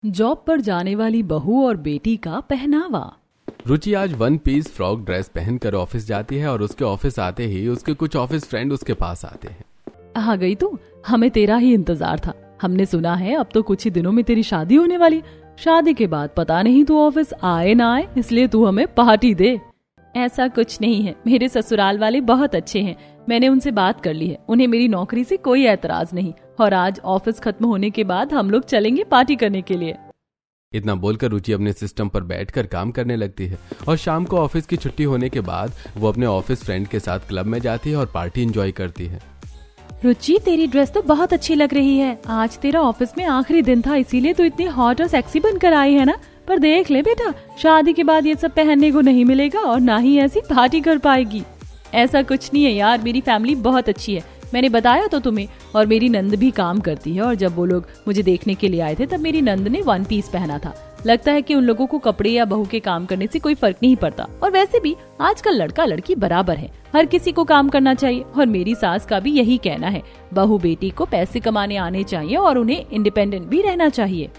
Job पर जाने वाली बहू और बेटी का पहनावा। रुचि आज वन पीस फ्रॉक ड्रेस पहनकर ऑफिस जाती है और उसके ऑफिस आते ही उसके कुछ ऑफिस फ्रेंड उसके पास आते हैं। आ गई तू, हमें तेरा ही इंतजार था। हमने सुना है अब तो कुछ ही दिनों में तेरी शादी होने वाली। शादी के बाद पता नहीं तू ऑफिस आए ना आए, इसलिए तू हमें पार्टी दे। ऐसा कुछ नहीं है, मेरे ससुराल वाले बहुत अच्छे हैं। मैंने उनसे बात कर ली है, उन्हें मेरी नौकरी से कोई एतराज नहीं और आज ऑफिस खत्म होने के बाद हम लोग चलेंगे पार्टी करने के लिए। इतना बोलकर रुचि अपने सिस्टम पर बैठकर काम करने लगती है और शाम को ऑफिस की छुट्टी होने के बाद वो अपने ऑफिस फ्रेंड के साथ क्लब में जाती है और पार्टी एंजॉय करती है। रुचि, तेरी ड्रेस तो बहुत अच्छी लग रही है। आज तेरा ऑफिस में आखिरी दिन था, इसीलिए तू इतनी हॉट और सेक्सी बनकर आई है ना। पर देख ले बेटा, शादी के बाद ये सब पहनने को नहीं मिलेगा और ना ही ऐसी पार्टी कर पाएगी। ऐसा कुछ नहीं है यार, मेरी फैमिली बहुत अच्छी है, मैंने बताया तो तुम्हें। और मेरी नंद भी काम करती है और जब वो लोग मुझे देखने के लिए आए थे तब मेरी नंद ने वन पीस पहना था। लगता है कि उन लोगों को कपड़े या बहू के काम करने से कोई फर्क नहीं पड़ता। और वैसे भी आजकल लड़का लड़की बराबर है, हर किसी को काम करना चाहिए। और मेरी सास का भी यही कहना है, बहू बेटी को पैसे कमाने आने चाहिए और उन्हें इंडिपेंडेंट भी रहना चाहिए।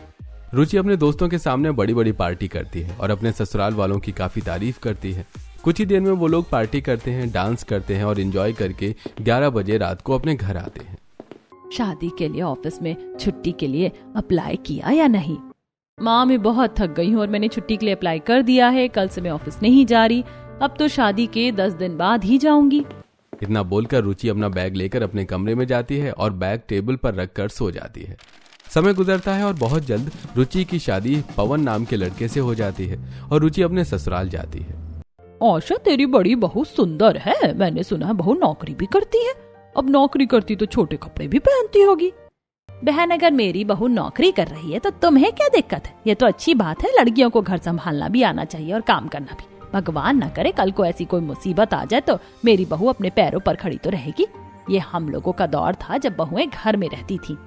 रुचि अपने दोस्तों के सामने बड़ी बड़ी पार्टी करती है और अपने ससुराल वालों की काफी तारीफ करती है। कुछ ही देर में वो लोग पार्टी करते हैं, डांस करते हैं और एंजॉय करके 11 बजे रात को अपने घर आते हैं। शादी के लिए ऑफिस में छुट्टी के लिए अप्लाई किया या नहीं? माँ, मैं बहुत थक गई हूँ और मैंने छुट्टी के लिए अप्लाई कर दिया है। कल से मैं ऑफिस नहीं जा रही, अब तो शादी के 10 दिन बाद ही जाऊंगी। इतना बोलकर रुचि अपना बैग लेकर अपने कमरे में जाती है और बैग टेबल पर रखकर सो जाती है। समय गुजरता है और बहुत जल्द रुचि की शादी पवन नाम के लड़के से हो जाती है और रुचि अपने ससुराल जाती है। आशा, तेरी बड़ी बहू सुंदर है। मैंने सुना है बहू नौकरी भी करती है। अब नौकरी करती तो छोटे कपड़े भी पहनती होगी। बहन, अगर मेरी बहू नौकरी कर रही है तो तुम्हें क्या दिक्कत है? ये तो अच्छी बात है, लड़कियों को घर संभालना भी आना चाहिए और काम करना भी। भगवान ना करे कल को ऐसी कोई मुसीबत आ जाए तो मेरी बहू अपने पैरों पर खड़ी तो रहेगी। ये हम लोगों का दौर था जब बहुएं घर में रहती थी।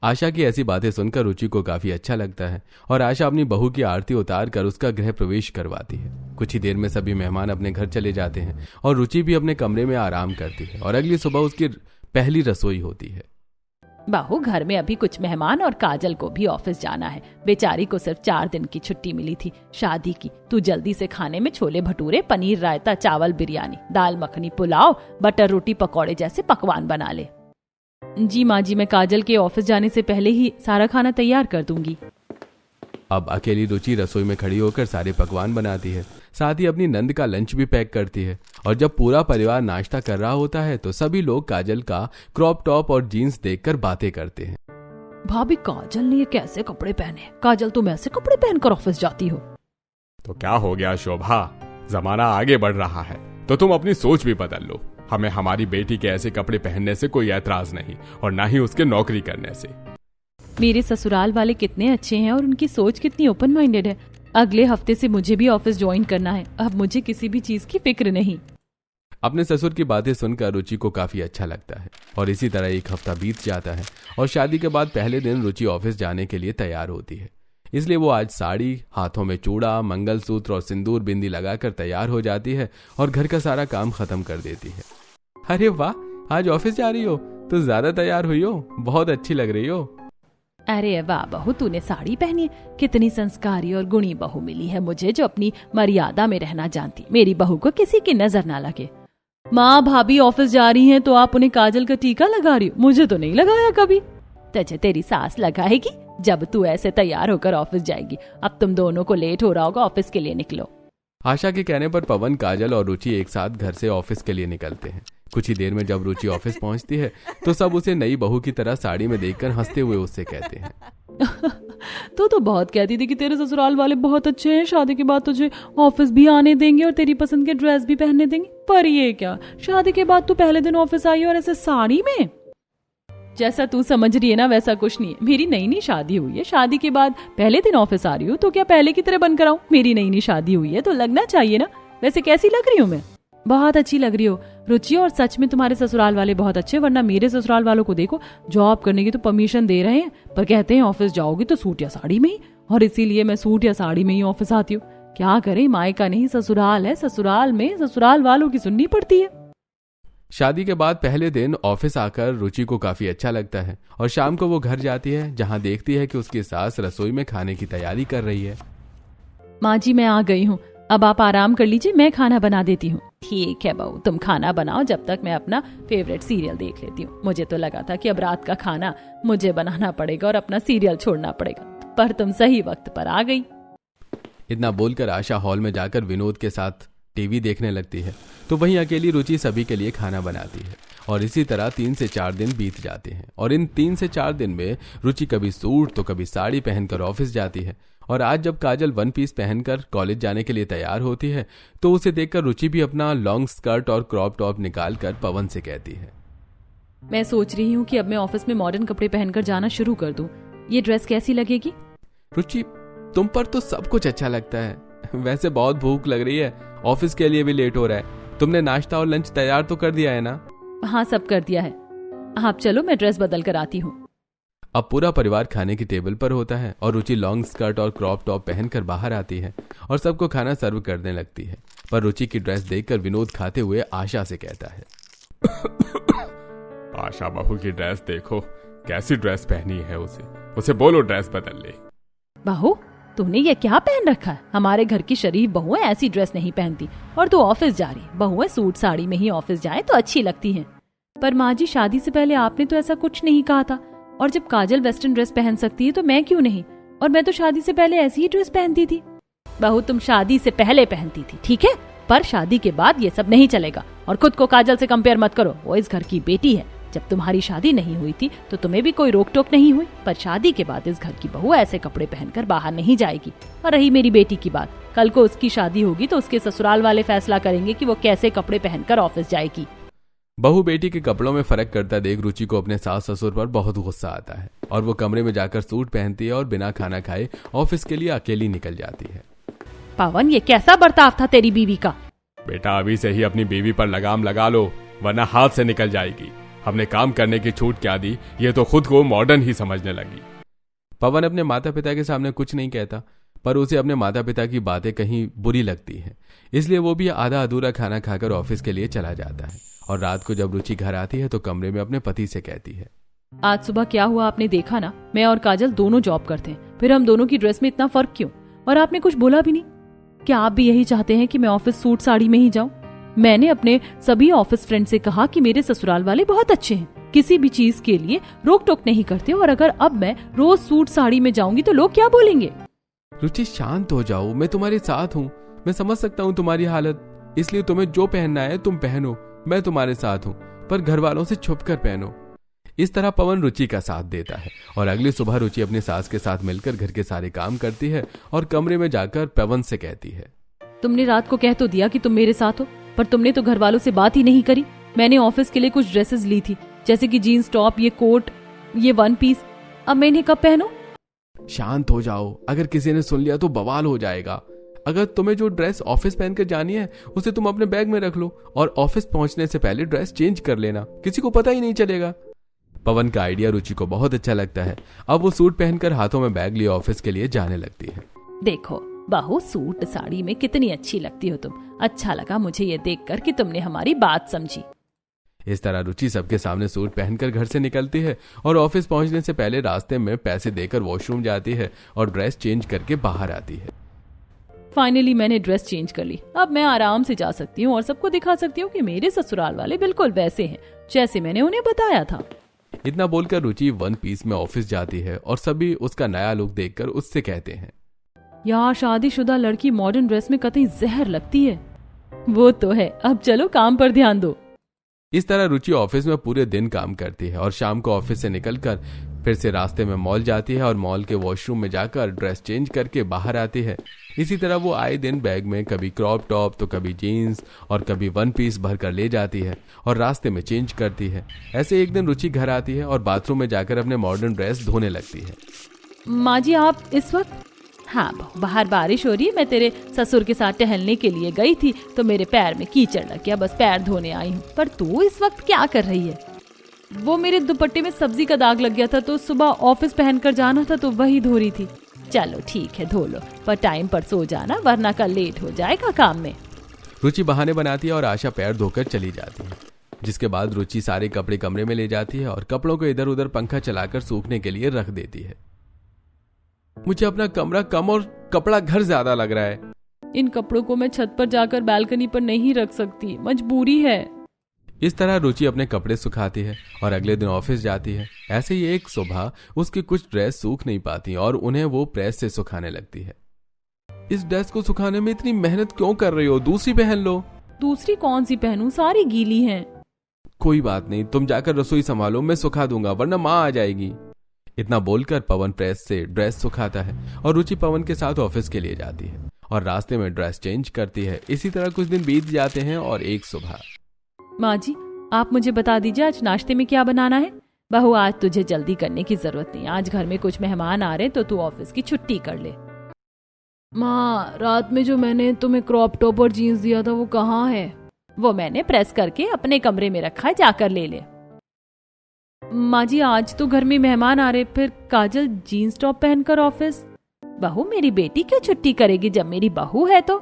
आशा की ऐसी बातें सुनकर रुचि को काफी अच्छा लगता है और आशा अपनी बहू की आरती उतार कर उसका गृह प्रवेश करवाती है। कुछ ही देर में सभी मेहमान अपने घर चले जाते हैं और रुचि भी अपने कमरे में आराम करती है और अगली सुबह उसकी पहली रसोई होती है। बहू, घर में अभी कुछ मेहमान और काजल को भी ऑफिस जाना है। बेचारी को सिर्फ 4 दिन की छुट्टी मिली थी शादी की। तू जल्दी से खाने में छोले भटूरे, पनीर रायता, चावल बिरयानी, दाल मखनी, पुलाव, बटर रोटी, पकौड़े जैसे पकवान बना ले। जी माँ जी, मैं काजल के ऑफिस जाने से पहले ही सारा खाना तैयार कर दूंगी। अब अकेली रुचि रसोई में खड़ी होकर सारे पकवान बनाती है, साथ ही अपनी नंद का लंच भी पैक करती है। और जब पूरा परिवार नाश्ता कर रहा होता है तो सभी लोग काजल का क्रॉप टॉप और जीन्स देखकर बातें करते हैं। भाभी, काजल ने ये कैसे कपड़े पहने? काजल, तुम ऐसे कपड़े पहनकर ऑफिस जाती हो? तो क्या हो गया शोभा, जमाना आगे बढ़ रहा है तो तुम अपनी सोच भी बदल लो। हमें हमारी बेटी के ऐसे कपड़े पहनने से कोई ऐतराज नहीं और ना ही उसके नौकरी करने से। मेरे ससुराल वाले कितने अच्छे हैं और उनकी सोच कितनी ओपन माइंडेड है। अगले हफ्ते से मुझे भी ऑफिस ज्वाइन करना है, अब मुझे किसी भी चीज की फिक्र नहीं। अपने ससुर की बातें सुनकर रुचि को काफी अच्छा लगता है और इसी तरह एक हफ्ता बीत जाता है और शादी के बाद पहले दिन रुचि ऑफिस जाने के लिए तैयार होती है। इसलिए वो आज साड़ी, हाथों में चूड़ा, मंगलसूत्र और सिंदूर बिंदी लगाकर तैयार हो जाती है और घर का सारा काम खत्म कर देती है। अरे वाह, आज ऑफिस जा रही हो तो ज्यादा तैयार हुई हो, बहुत अच्छी लग रही हो। अरे वाह बहू, तूने साड़ी पहनी है। कितनी संस्कारी और गुणी बहू मिली है मुझे, जो अपनी मर्यादा में रहना जानती। मेरी बहू को किसी की नजर ना लगे। माँ, भाभी ऑफिस जा रही हैं तो आप उन्हें काजल का टीका लगा रही हो? मुझे तो नहीं लगाया कभी। तुझे तेरी सास लगाएगी जब तू ऐसे तैयार होकर ऑफिस जाएगी। अब तुम दोनों को लेट हो रहा होगा, ऑफिस के लिए निकलो। आशा के कहने पर पवन, काजल और रुचि एक साथ घर से ऑफिस के लिए निकलते हैं। कुछ ही देर में जब रुचि ऑफिस पहुंचती है तो सब उसे नई बहू की तरह साड़ी में देखकर हंसते हुए उससे कहते हैं तो बहुत कहती थी कि तेरे ससुराल वाले बहुत अच्छे हैं, शादी के बाद तुझे ऑफिस भी आने देंगे और तेरी पसंद के ड्रेस भी पहनने देंगे। पर ये क्या, शादी के बाद तू पहले दिन ऑफिस आई और ऐसे साड़ी में? जैसा तू समझ रही है ना वैसा कुछ नहीं है। मेरी नई नई शादी हुई है, शादी के बाद पहले दिन ऑफिस आ रही हूँ तो क्या पहले की तरह बनकर आऊं? मेरी नई नई शादी हुई है तो लगना चाहिए ना। वैसे कैसी लग रही हूँ मैं? बहुत अच्छी लग रही हो रुचि, और सच में तुम्हारे ससुराल वाले बहुत अच्छे। वरना मेरे ससुराल वालों को देखो, जॉब करने की तो परमिशन दे रहे हैं पर कहते हैं ऑफिस जाओगी तो सूट या साड़ी में ही, और इसीलिए मैं सूट या साड़ी में ही ऑफिस आती हूँ। क्या करें, मायका नहीं ससुराल है, ससुराल में ससुराल वालों की सुननी पड़ती है। शादी के बाद पहले दिन ऑफिस आकर रुचि को काफी अच्छा लगता है और शाम को वो घर जाती है, जहां देखती है कि उसकी सास रसोई में खाने की तैयारी कर रही है। माँ जी, मैं आ गई हूँ, अब आप आराम कर लीजिए, मैं खाना बना देती हूँ। ठीक है बहू, तुम खाना बनाओ, जब तक मैं अपना फेवरेट सीरियल देख लेती हूँ। मुझे तो लगा था कि अब रात का खाना मुझे बनाना पड़ेगा और अपना सीरियल छोड़ना पड़ेगा, पर तुम सही वक्त पर आ गई। इतना बोलकर आशा हॉल में जाकर विनोद के साथ टीवी देखने लगती है, तो वहीं अकेली रुचि सभी के लिए खाना बनाती है। और इसी तरह 3 से 4 दिन बीत जाते हैं और इन 3 से 4 दिन में रुचि कभी सूट तो कभी साड़ी पहनकर ऑफिस जाती है। और आज जब काजल 1 पीस पहनकर कॉलेज जाने के लिए तैयार होती है तो उसे देखकर रुचि भी अपना लॉन्ग स्कर्ट और क्रॉप टॉप निकालकर पवन से कहती है, मैं सोच रही हूँ कि अब मैं ऑफिस में मॉडर्न कपड़े पहनकर जाना शुरू कर दूं। ये ड्रेस कैसी लगेगी? रुचि, तुम पर तो सब कुछ अच्छा लगता है। वैसे बहुत भूख लग रही है, ऑफिस के लिए भी लेट हो रहा है। तुमने नाश्ता और लंच तैयार तो कर दिया है ना? हाँ, सब कर दिया है। आप चलो, मैं ड्रेस बदल कर आती हूँ। अब पूरा परिवार खाने की टेबल पर होता है और रुचि लॉन्ग स्कर्ट और क्रॉप टॉप पहनकर बाहर आती है और सबको खाना सर्व करने लगती है। पर रुचि की ड्रेस देखकर विनोद खाते हुए आशा से कहता है, आशा बहू की ड्रेस देखो, कैसी ड्रेस पहनी है उसे बोलो ड्रेस बदल ले। बहू, तूने ये क्या पहन रखा है? हमारे घर की शरीफ बहुएं ऐसी ड्रेस नहीं पहनती, और तू ऑफिस जा रही। बहुएं सूट साड़ी में ही ऑफिस जाए तो अच्छी लगती हैं। पर माँ जी, शादी से पहले आपने तो ऐसा कुछ नहीं कहा था, और जब काजल वेस्टर्न ड्रेस पहन सकती है तो मैं क्यों नहीं? और मैं तो शादी से पहले ऐसी ही ड्रेस पहनती थी। बहू, तुम शादी से पहले पहनती थी, ठीक है, पर शादी के बाद ये सब नहीं चलेगा। और खुद को काजल से कंपेयर मत करो, वो इस घर की बेटी है। जब तुम्हारी शादी नहीं हुई थी तो तुम्हें भी कोई रोक टोक नहीं हुई, पर शादी के बाद इस घर की बहू ऐसे कपड़े पहनकर बाहर नहीं जाएगी। और रही मेरी बेटी की बात, कल को उसकी शादी होगी तो उसके ससुराल वाले फैसला करेंगे कि वो कैसे कपड़े पहनकर ऑफिस जाएगी। बहू बेटी के कपड़ों में फर्क करता देख रुचि को अपने सास ससुर पर बहुत गुस्सा आता है और वो कमरे में जाकर सूट पहनती है और बिना खाना खाए ऑफिस के लिए अकेली निकल जाती है। पवन, ये कैसा बर्ताव था तेरी बीवी का? बेटा, अभी से ही अपनी बीवी पर लगाम लगा लो, वरना हाथ से निकल जाएगी। हमने काम करने की छूट क्या दी, ये तो खुद को मॉडर्न ही समझने लगी। पवन अपने माता पिता के सामने कुछ नहीं कहता, पर उसे अपने माता पिता की बातें कहीं बुरी लगती हैं, इसलिए वो भी आधा अधूरा खाना खाकर ऑफिस के लिए चला जाता है। और रात को जब रुचि घर आती है तो कमरे में अपने पति से कहती है, आज सुबह क्या हुआ आपने देखा ना? मैं और काजल दोनों जॉब करते हैं, फिर हम दोनों की ड्रेस में इतना फर्क क्यों? और आपने कुछ बोला भी नहीं। क्या आप भी यही चाहते हैं कि मैं ऑफिस सूट साड़ी में ही जाऊं? मैंने अपने सभी ऑफिस फ्रेंड से कहा कि मेरे ससुराल वाले बहुत अच्छे हैं, किसी भी चीज के लिए रोक टोक नहीं करते, और अगर अब मैं रोज सूट साड़ी में जाऊंगी तो लोग क्या बोलेंगे? रुचि, शांत हो जाओ, मैं तुम्हारे साथ हूँ। मैं समझ सकता हूँ तुम्हारी हालत, इसलिए तुम्हें जो पहनना है तुम पहनो, मैं तुम्हारे साथ हूँ, पर घर वालों से छुप कर पहनो। इस तरह पवन रुचि का साथ देता है और अगली सुबह रुचि अपनी सास के साथ मिलकर घर के सारे काम करती है और कमरे में जाकर पवन से कहती है, तुमने रात को कह तो दिया कि तुम मेरे साथ हो, पर तुमने तो घर वालों से बात ही नहीं करी। मैंने ऑफिस के लिए कुछ ड्रेसेस ली थी, जैसे कि जीन्स टॉप, ये कोट, ये 1 पीस। अब मैं इन्हें कब पहनूं? शांत हो जाओ, अगर किसी ने सुन लिया तो बवाल हो जाएगा। अगर तुम्हें जो ड्रेस ऑफिस पहनकर जानी है उसे तुम अपने बैग में रख लो और ऑफिस पहुंचने से पहले ड्रेस चेंज कर लेना, किसी को पता ही नहीं चलेगा। पवन का आइडिया रुचि को बहुत अच्छा लगता है। अब वो सूट पहनकर हाथों में बैग लिए ऑफिस के लिए जाने लगती है। देखो बहू, सूट साड़ी में कितनी अच्छी लगती हो तुम। अच्छा लगा मुझे ये देखकर कि तुमने हमारी बात समझी। इस तरह रुचि सबके सामने सूट पहनकर घर से निकलती है और ऑफिस पहुंचने से पहले रास्ते में पैसे देकर वॉशरूम जाती है और ड्रेस चेंज करके बाहर आती है। फाइनली मैंने ड्रेस चेंज कर ली, अब मैं आराम से जा सकती हूँ और सबको दिखा सकती हूँ कि मेरे ससुराल वाले बिल्कुल वैसे हैं जैसे मैंने उन्हें बताया था। इतना बोलकर रुचि 1 पीस में ऑफिस जाती है और सभी उसका नया लुक देखकर उससे कहते हैं, यार शादीशुदा लड़की मॉडर्न ड्रेस में कतई जहर लगती है। वो तो है, अब चलो काम पर ध्यान दो। इस तरह रुचि ऑफिस में पूरे दिन काम करती है और शाम को ऑफिस से निकलकर फिर से रास्ते में मॉल जाती है और मॉल के वॉशरूम में जाकर ड्रेस चेंज करके बाहर आती है। इसी तरह वो आए दिन बैग में कभी क्रॉप टॉप तो कभी जीन्स और कभी 1 पीस भर कर ले जाती है और रास्ते में चेंज करती है। ऐसे एक दिन रुचि घर आती है और बाथरूम में जाकर अपने मॉडर्न ड्रेस धोने लगती है। माँ जी, आप इस वक्त? हाँ बहू, बाहर बारिश हो रही है, मैं तेरे ससुर के साथ टहलने के लिए गई थी तो मेरे पैर में कीचड़ लग गया, बस पैर धोने आई हूँ। पर तू इस वक्त क्या कर रही है? वो मेरे दुपट्टे में सब्जी का दाग लग गया था तो सुबह ऑफिस पहनकर जाना था तो वही धो रही थी। चलो ठीक है, धो लो, पर टाइम पर सो जाना वरना कल लेट हो जाएगा काम में। रुचि बहाने बनाती है और आशा पैर धोकर चली जाती है। जिसके बाद रुचि सारे कपड़े कमरे में ले जाती है और कपड़ों को इधर उधर पंखा चलाकर सूखने के लिए रख देती है। मुझे अपना कमरा कम और कपड़ा घर ज्यादा लग रहा है। इन कपड़ों को मैं छत पर जाकर बालकनी पर नहीं रख सकती, मजबूरी है। इस तरह रुचि अपने कपड़े सुखाती है और अगले दिन ऑफिस जाती है। ऐसे ही एक सुबह उसकी कुछ ड्रेस सूख नहीं पाती और उन्हें वो प्रेस से सुखाने लगती है। इस ड्रेस को सुखाने में इतनी मेहनत क्यों कर रही हो? दूसरी पहन लो। दूसरी कौन सी पहनूं? सारी गीली हैं। कोई बात नहीं, तुम जाकर रसोई संभालो, मैं सुखा दूंगा, वरना माँ आ जाएगी। इतना बोलकर पवन प्रेस से ड्रेस सुखाता है और रुचि पवन के साथ ऑफिस के लिए जाती है और रास्ते में ड्रेस चेंज करती है। इसी तरह कुछ दिन बीत जाते हैं और एक सुबह, माँ जी, आप मुझे बता दीजिए आज नाश्ते में क्या बनाना है। बहू, आज तुझे जल्दी करने की जरूरत नहीं, आज घर में कुछ मेहमान आ रहे तो तू ऑफिस की छुट्टी कर ले। माँ, रात में जो मैंने तुम्हें क्रॉप टॉप और जीन्स दिया था वो कहाँ है? वो मैंने प्रेस करके अपने कमरे में रखा है, जाकर ले ले। माँ जी, आज तो घर में मेहमान आ रहे, फिर काजल जीन्स टॉप पहनकर ऑफिस। बहू, मेरी बेटी क्यों छुट्टी करेगी जब मेरी बहू है तो?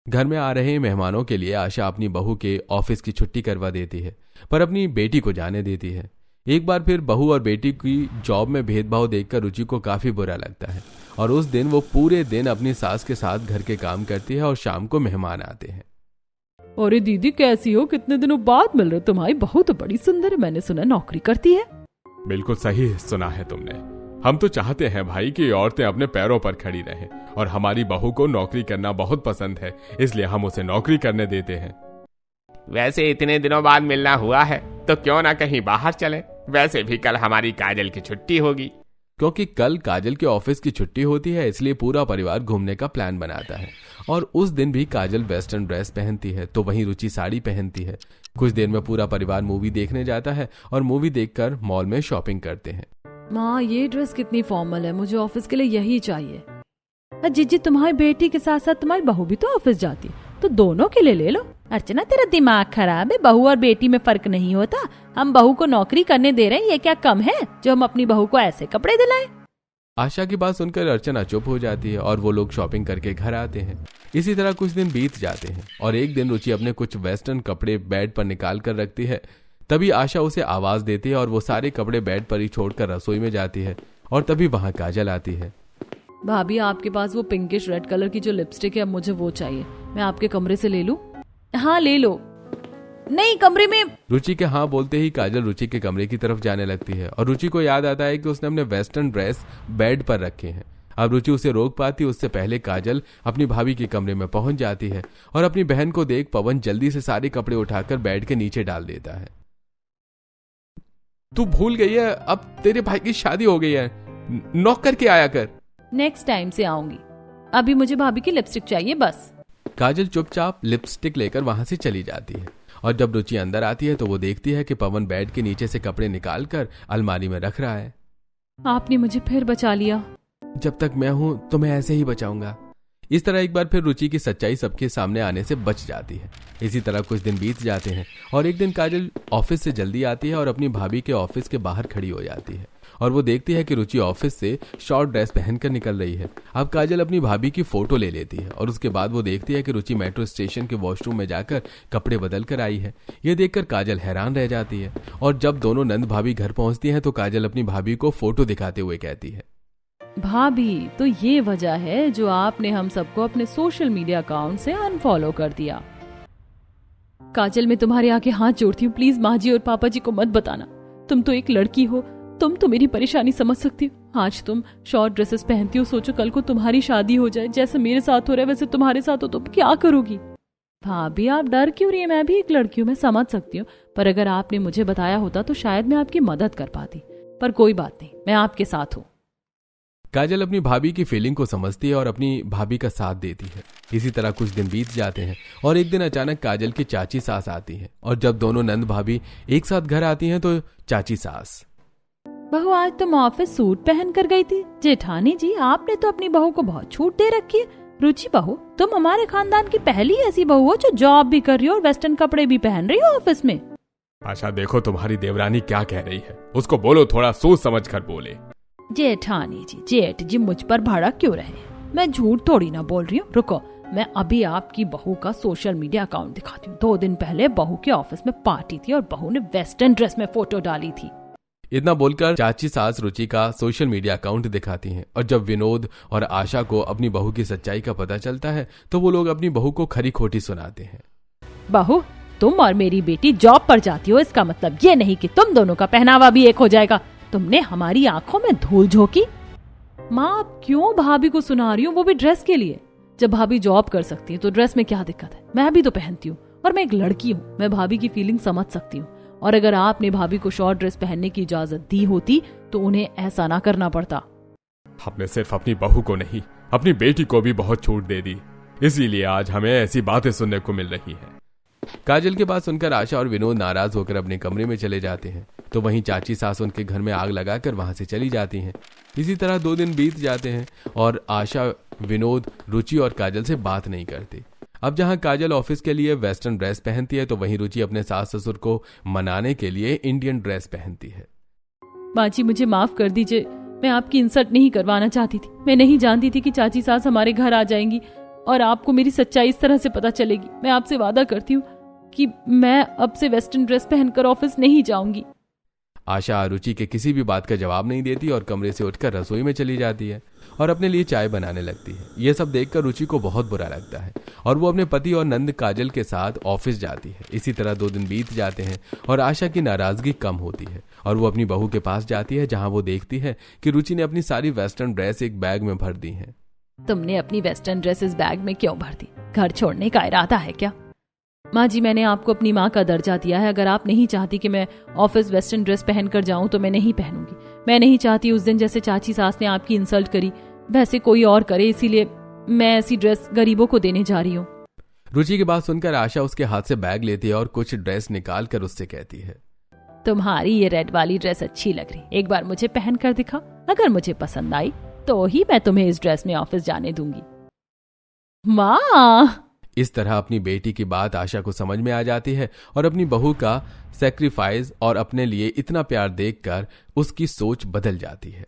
घर में आ रहे मेहमानों के लिए आशा अपनी बहू के ऑफिस की छुट्टी करवा देती है, पर अपनी बेटी को जाने देती है। एक बार फिर बहू और बेटी की जॉब में भेदभाव देखकर रुचि को काफी बुरा लगता है और उस दिन वो पूरे दिन अपनी सास के साथ घर के काम करती है और शाम को मेहमान आते हैं। अरे दीदी, कैसी हो? कितने दिनों बाद मिल रहे। तुम्हारी बहू तो बड़ी सुंदर है, मैंने सुना नौकरी करती है। बिल्कुल सही सुना है तुमने। हम तो चाहते हैं भाई कि औरतें अपने पैरों पर खड़ी रहें और हमारी बहू को नौकरी करना बहुत पसंद है, इसलिए हम उसे नौकरी करने देते हैं। वैसे इतने दिनों बाद मिलना हुआ है तो क्यों ना कहीं बाहर चलें। वैसे भी कल हमारी काजल की छुट्टी होगी। क्योंकि कल काजल के ऑफिस की छुट्टी होती है, इसलिए पूरा परिवार घूमने का प्लान बनाता है और उस दिन भी काजल वेस्टर्न ड्रेस पहनती है तो वहीं रुचि साड़ी पहनती है। कुछ देर में पूरा परिवार मूवी देखने जाता है और मूवी देखकर मॉल में शॉपिंग करते हैं। माँ, ये ड्रेस कितनी फॉर्मल है, मुझे ऑफिस के लिए यही चाहिए। जीजी, तुम्हारी बेटी के साथ साथ तुम्हारी बहू भी तो ऑफिस जाती, तो दोनों के लिए ले लो। अर्चना, तेरा दिमाग खराब है, बहू और बेटी में फर्क नहीं होता। हम बहू को नौकरी करने दे रहे हैं, ये क्या कम है जो हम अपनी बहू को ऐसे कपड़े दिलाएं? आशा की बात सुनकर अर्चना चुप हो जाती है और वो लोग शॉपिंग करके घर आते हैं। इसी तरह कुछ दिन बीत जाते हैं और एक दिन रुचि अपने कुछ वेस्टर्न कपड़े बेड पर निकाल कर रखती है। तभी आशा उसे आवाज देती है और वो सारे कपड़े बेड पर ही छोड़कर रसोई में जाती है और तभी वहां काजल आती है। भाभी, आपके पास वो पिंकिश रेड कलर की जो लिपस्टिक है, मुझे वो चाहिए। मैं आपके कमरे से ले लूं? हाँ, ले लो। नहीं, कमरे में। रुचि के हाँ बोलते ही काजल रुचि के कमरे की तरफ जाने लगती है और रुचि को याद आता है कि उसने अपने वेस्टर्न ड्रेस बेड पर रखे हैं। अब रुचि उसे रोक पाती उससे पहले काजल अपनी भाभी के कमरे में पहुंच जाती है और अपनी बहन को देख पवन जल्दी से सारे कपड़े उठाकर बेड के नीचे डाल देता है। तू भूल गई है, अब तेरे भाई की शादी हो गई है, नौकर के आया कर। नेक्स्ट टाइम से आऊंगी, अभी मुझे भाभी की लिपस्टिक चाहिए बस। काजल चुपचाप लिपस्टिक लेकर वहां से चली जाती है और जब रुचि अंदर आती है तो वो देखती है कि पवन बेड के नीचे से कपड़े निकालकर अलमारी में रख रहा है। आपने मुझे फिर बचा लिया। जब तक मैं हूं तो मैं ऐसे ही बचाऊंगा। इस तरह एक बार फिर रुचि की सच्चाई सबके सामने आने से बच जाती है। इसी तरह कुछ दिन बीत जाते हैं और एक दिन काजल ऑफिस से जल्दी आती है और अपनी भाभी के ऑफिस के बाहर खड़ी हो जाती है और वो देखती है कि रुचि ऑफिस से शॉर्ट ड्रेस पहनकर निकल रही है। अब काजल अपनी भाभी की फोटो ले लेती है और उसके बाद वो देखती है कि रुचि मेट्रो स्टेशन के वॉशरूम में जाकर कपड़े बदल कर आई है। ये देखकर काजल हैरान रह जाती है और जब दोनों नंद भाभी घर पहुंचती हैं तो काजल अपनी भाभी को फोटो दिखाते हुए कहती है, भाभी, तो ये वजह है जो आपने हम सबको अपने सोशल मीडिया अकाउंट से अनफॉलो कर दिया। काजल, मैं तुम्हारे आगे हाथ जोड़ती हूँ, प्लीज माँ जी और पापा जी को मत बताना। तुम तो एक लड़की हो, तुम तो मेरी परेशानी समझ सकती हो। आज तुम शॉर्ट ड्रेसेस पहनती हो, सोचो कल को तुम्हारी शादी हो जाए, जैसे मेरे साथ हो रहा है वैसे तुम्हारे साथ हो, तुम क्या करोगी? भाभी, आप डर क्यों रही है? मैं भी एक लड़की हूँ, मैं समझ सकती हूँ, पर अगर आपने मुझे बताया होता तो शायद मैं आपकी मदद कर पाती। पर कोई बात नहीं, मैं आपके साथ हूँ। काजल अपनी भाभी की फीलिंग को समझती है और अपनी भाभी का साथ देती है। इसी तरह कुछ दिन बीत जाते हैं और एक दिन अचानक काजल की चाची सास आती है और जब दोनों नंद भाभी एक साथ घर आती हैं तो चाची सास, बहू, आज तुम ऑफिस सूट पहन कर गई थी। जेठानी जी, आपने तो अपनी बहू को बहुत छूट दे रखी है। रुचि बहू, तुम हमारे खानदान की पहली ऐसी बहू हो जो जॉब भी कर रही हो और वेस्टर्न कपड़े भी पहन रही हो ऑफिस में। आशा, देखो तुम्हारी देवरानी क्या कह रही है, उसको बोलो थोड़ा सोच समझ कर बोले। जेठानी जी, जेठ जी मुझ पर भड़क क्यों रहे? मैं झूठ थोड़ी ना बोल रही हूँ। रुको, मैं अभी आपकी बहू का सोशल मीडिया अकाउंट दिखाती हूँ। 2 दिन पहले बहू के ऑफिस में पार्टी थी और बहू ने वेस्टर्न ड्रेस में फोटो डाली थी। इतना बोलकर चाची सास रुचि का सोशल मीडिया अकाउंट दिखाती हैं और जब विनोद और आशा को अपनी बहू की सच्चाई का पता चलता है तो वो लोग अपनी बहू को खरी खोटी सुनाते हैं। बहू, तुम और मेरी बेटी जॉब पर जाती हो, इसका मतलब ये नहीं कि तुम दोनों का पहनावा भी एक हो जाएगा। तुमने हमारी आंखों में धूल झोंकी। माँ, आप क्यों भाभी को सुना रही हो, वो भी ड्रेस के लिए? जब भाभी जॉब कर सकती है तो ड्रेस में क्या दिक्कत है? मैं भी तो पहनती हूँ और मैं एक लड़की हूँ। मैं भाभी की फीलिंग समझ सकती हूँ और अगर आपने भाभी को शॉर्ट ड्रेस पहनने की इजाजत दी होती तो उन्हें ऐसा ना करना पड़ता। हमने सिर्फ अपनी बहू को नहीं, अपनी बेटी को भी बहुत छूट दे दी, इसीलिए आज हमें ऐसी बातें सुनने को मिल रही हैं। काजल के बात सुनकर आशा और विनोद नाराज होकर अपने कमरे में चले जाते हैं तो वहीं चाची सास उनके घर में आग लगाकर वहां से चली जाती हैं। इसी तरह 2 दिन बीत जाते हैं और आशा, विनोद, रुचि और काजल से बात नहीं करती। अब जहां काजल ऑफिस के लिए वेस्टर्न ड्रेस पहनती है तो वहीं रुचि अपने सास ससुर को मनाने के लिए इंडियन ड्रेस पहनती है। बाजी, मुझे माफ कर दीजिए, मैं आपकी इंसल्ट नहीं करवाना चाहती थी। मैं नहीं जानती थी कि चाची सास हमारे घर आ जाएंगी और आपको मेरी सच्चाई इस तरह से पता चलेगी। मैं आपसे वादा करती हूँ कि मैं अब से वेस्टर्न ड्रेस पहनकर ऑफिस नहीं जाऊंगी। आशा रुचि के किसी भी बात का जवाब नहीं देती और कमरे से उठकर रसोई में चली जाती है और अपने लिए चाय बनाने लगती है। यह सब देखकर रुचि को बहुत बुरा लगता है और वो अपने पति और नंद काजल के साथ ऑफिस जाती है। इसी तरह 2 दिन बीत जाते हैं और आशा की नाराजगी कम होती है और वो अपनी बहू के पास जाती है जहां वो देखती है कि रुचि ने अपनी सारी वेस्टर्न ड्रेस एक बैग में भर दी हैं। तुमने अपनी वेस्टर्न ड्रेस इस बैग में क्यों भर दी? घर छोड़ने का इरादा है क्या? माँ जी, मैंने आपको अपनी माँ का दर्जा दिया है। अगर आप नहीं चाहती कि मैं ऑफिस वेस्टर्न ड्रेस पहनकर जाऊं तो मैं नहीं पहनूंगी। मैं नहीं चाहती उस दिन जैसे चाची सास ने आपकी इंसल्ट करी वैसे कोई और करे, इसीलिए मैं ऐसी ड्रेस गरीबों को देने जा रही हूँ। रुचि की बात सुनकर आशा उसके हाथ से बैग लेती है और कुछ ड्रेस निकाल कर उससे कहती है, तुम्हारी ये रेड वाली ड्रेस अच्छी लग रही, एक बार मुझे पहन कर दिखा। अगर मुझे पसंद आई तो ही मैं तुम्हें इस ड्रेस में ऑफिस जाने दूंगी। माँ, इस तरह अपनी बेटी की बात आशा को समझ में आ जाती है और अपनी बहू का सैक्रिफाइस और अपने लिए इतना प्यार देखकर उसकी सोच बदल जाती है।